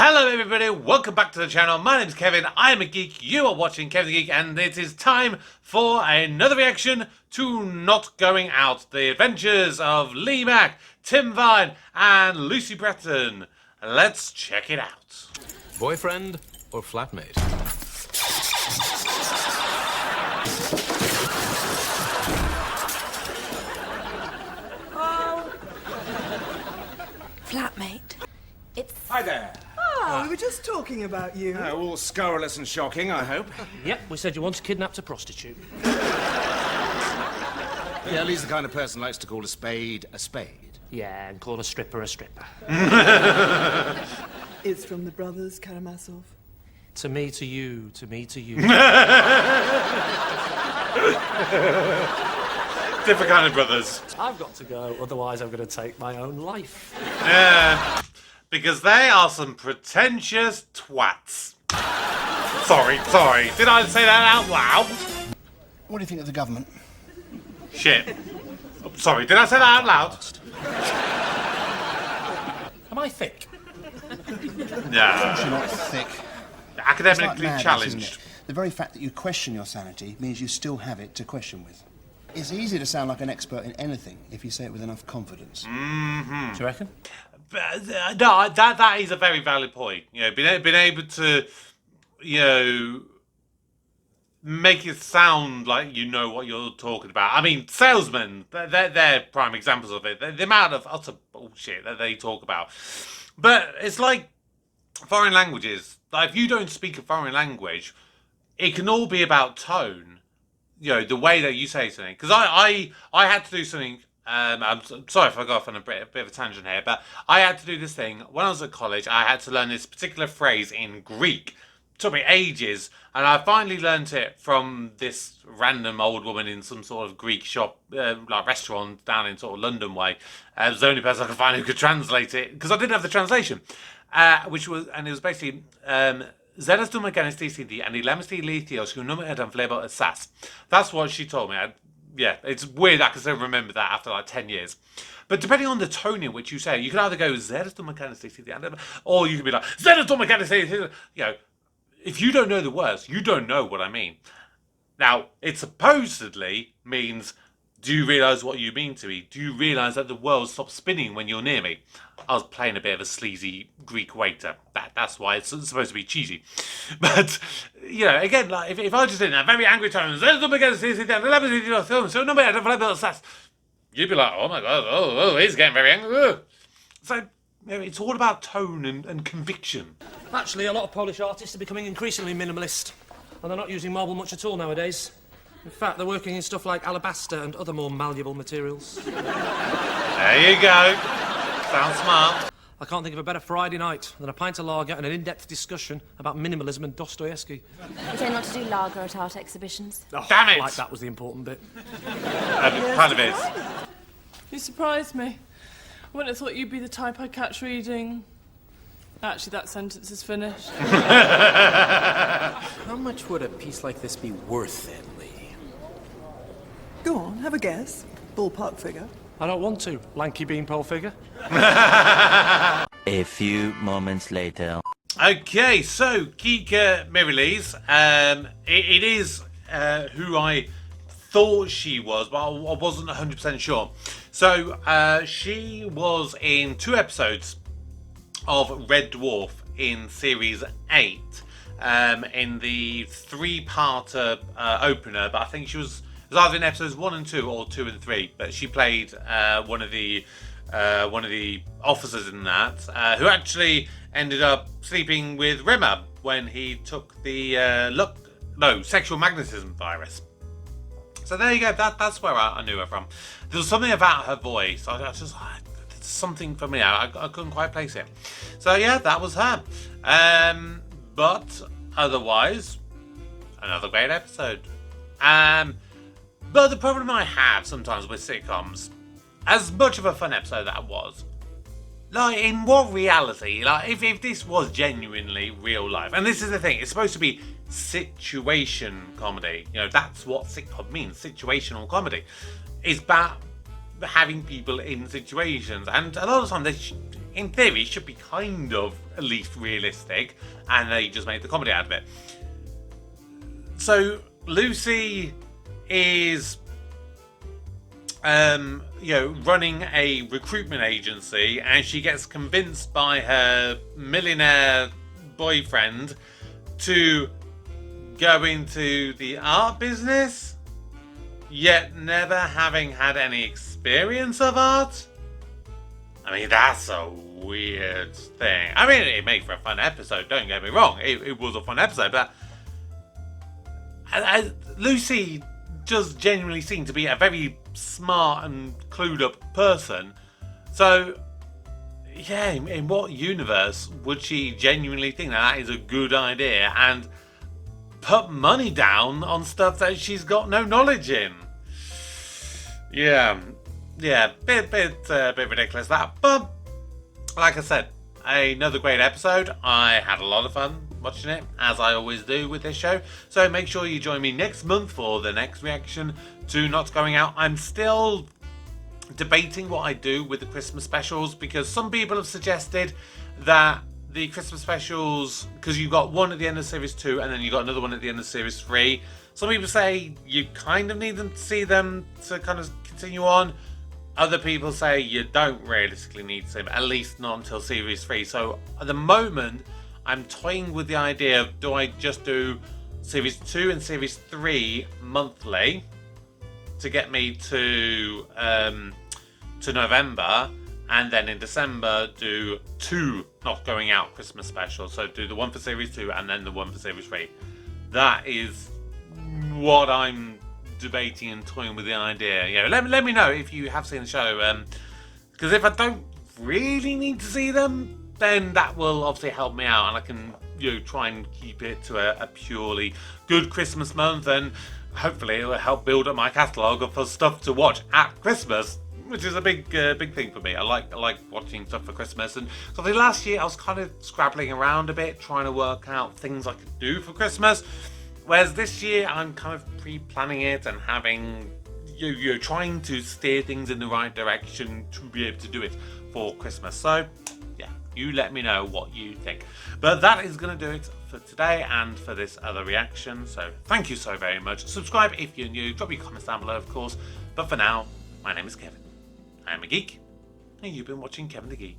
Hello everybody, welcome back to the channel. My name is Kevin, I am a geek, you are watching Kevin the Geek, and it is time for another reaction to Not Going Out, the adventures of Lee Mack, Tim Vine and Lucy Bretton. Let's check it out. Boyfriend or flatmate? Flatmate. Hi there. Oh, we were just talking about you. All scurrilous and shocking, I hope. Yep, we said you once kidnapped a prostitute. Yeah, Lee's the kind of person who likes to call a spade a spade. Yeah, and call a stripper a stripper. It's from the brothers Karamazov. To me, to you, to me, to you. Different kind of brothers. I've got to go, otherwise I'm going to take my own life. Yeah, because they are some pretentious twats. Sorry. Did I say that out loud? What do you think of the government? Shit. Oh, sorry, did I say that out loud? Am I thick? Yeah. You're not thick. Academically It's like madness, challenged. isn't it? The very fact that you question your sanity means you still have it to question with. It's easy to sound like an expert in anything if you say it with enough confidence. Do you reckon? But, no, that is a very valid point. You know, being able to, you know, make it sound like you know what you're talking about. I mean, salesmen, they're prime examples of it. The amount of utter bullshit that they talk about. But it's like foreign languages. Like, if you don't speak a foreign language, it can all be about tone. You know, the way that you say something. Because I had to do something. I'm sorry if I got off on a bit of a tangent here, but I had to do this thing when I was at college. I had to learn this particular phrase in Greek. It took me ages, and I finally learned it from this random old woman in some sort of Greek shop, like restaurant down in sort of London way. It was the only person I could find who could translate it because I didn't have the translation, it was basically. That's what she told me. Yeah, it's weird I can still remember that after like 10 years. But depending on the tone in which you say it, you can either go or you can be like, you know, if you don't know the words, you don't know what I mean. Now, it supposedly means, do you realise what you mean to me? Do you realise that the world stops spinning when you're near me? I was playing a bit of a sleazy Greek waiter. That's why it's supposed to be cheesy. But, you know, again, like if I just did a very angry tone, you'd be like, oh my God, oh, he's getting very angry. So, you know, it's all about tone and conviction. Actually, a lot of Polish artists are becoming increasingly minimalist, and they're not using marble much at all nowadays. In fact, they're working in stuff like alabaster and other more malleable materials. There you go. Sounds smart. I can't think of a better Friday night than a pint of lager and an in-depth discussion about minimalism and Dostoevsky. Is there not to do lager at art exhibitions? Oh, damn it! Like that was the important bit. Kind of is. You surprised me. I wouldn't have thought you'd be the type I'd catch reading. Actually, that sentence is finished. How much would a piece like this be worth then, Lee? Go on, have a guess. Ballpark figure. I don't want to, lanky beanpole figure. A few moments later. Okay, so Kika Mirrlees, it is who I thought she was, but I wasn't 100% sure. So she was in 2 episodes of Red Dwarf in series 8, in the 3-parter opener, but I think she was. It was either in episodes 1 and 2 or 2 and 3, but she played one of the officers in that, who actually ended up sleeping with Rimmer when he took the sexual magnetism virus. So there you go. That's where I knew her from. There was something about her voice. I was just like, there's something for me. I couldn't quite place it. So yeah, that was her. But otherwise, another great episode. But the problem I have sometimes with sitcoms, as much of a fun episode that was, like, in what reality, like, if this was genuinely real life, and this is the thing, it's supposed to be situation comedy, you know, that's what sitcom means, situational comedy. It's about having people in situations, and a lot of the time in theory should be kind of at least realistic, and they just made the comedy out of it. So Lucy is running a recruitment agency, and she gets convinced by her millionaire boyfriend to go into the art business, yet never having had any experience of art. I mean, that's a weird thing. I mean, it made for a fun episode, don't get me wrong. It was a fun episode, but Lucy just genuinely seemed to be a very smart and clued up person. So, yeah, in what universe would she genuinely think that is a good idea and put money down on stuff that she's got no knowledge in? Yeah, bit ridiculous that. But like I said, another great episode. I had a lot of fun watching it, as I always do with this show. So make sure you join me next month for the next reaction to Not Going Out. I'm still debating what I do with the Christmas specials, because some people have suggested that the Christmas specials, because you've got one at the end of series 2 and then you've got another one at the end of series 3. Some people say you kind of need them to see them to kind of continue on. Other people say you don't realistically need to see them, at least not until series 3. So at the moment, I'm toying with the idea of, do I just do series 2 and series 3 monthly to get me to November, and then in December do 2 Not Going Out Christmas specials. So do the one for series 2 and then the one for series 3. That is what I'm debating and toying with the idea. Let me know if you have seen the show, because if I don't really need to see them, then that will obviously help me out, and I can try and keep it to a purely good Christmas month, and hopefully it will help build up my catalogue for stuff to watch at Christmas, which is a big thing for me. I like watching stuff for Christmas, and so the last year I was kind of scrabbling around a bit, trying to work out things I could do for Christmas, whereas this year I'm kind of pre-planning it and having trying to steer things in the right direction to be able to do it for Christmas. So yeah, you let me know what you think. But that is going to do it for today and for this other reaction. So thank you so very much. Subscribe if you're new. Drop your comments down below, of course. But for now, my name is Kevin. I am a geek, and you've been watching Kevin the Geek.